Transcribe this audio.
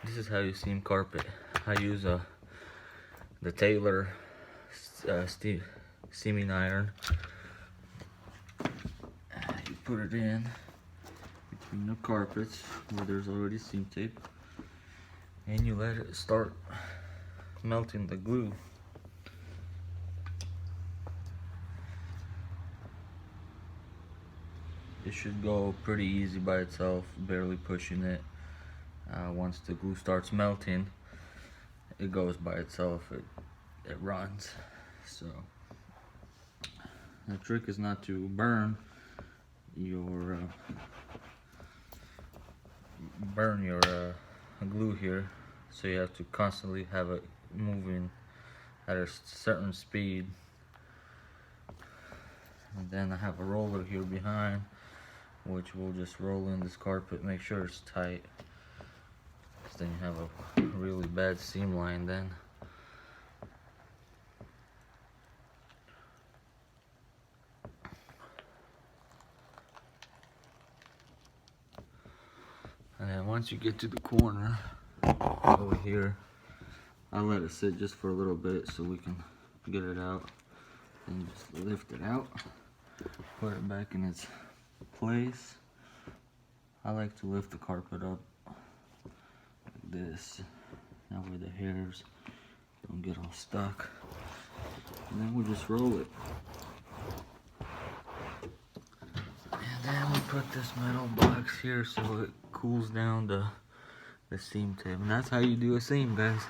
This is how you seam carpet. I use the Taylor seaming iron. You put it in between the carpets where there's already seam tape, and you let it start melting the glue. It should go pretty easy by itself, barely pushing it. Once the glue starts melting, it goes by itself. It runs. So the trick is not to burn your glue here. So you have to constantly have it moving at a certain speed. And then I have a roller here behind, which will just roll in this carpet, make sure it's tight. Then you have a really bad seam line then. And then once you get to the corner over here, I let it sit just for a little bit so we can get it out. And you just lift it out, put it back in its place. I like to lift the carpet up like this, that way the hairs don't get all stuck. And then we'll just roll it. And then we put this metal box here so it cools down the seam tape. And that's how you do a seam, guys.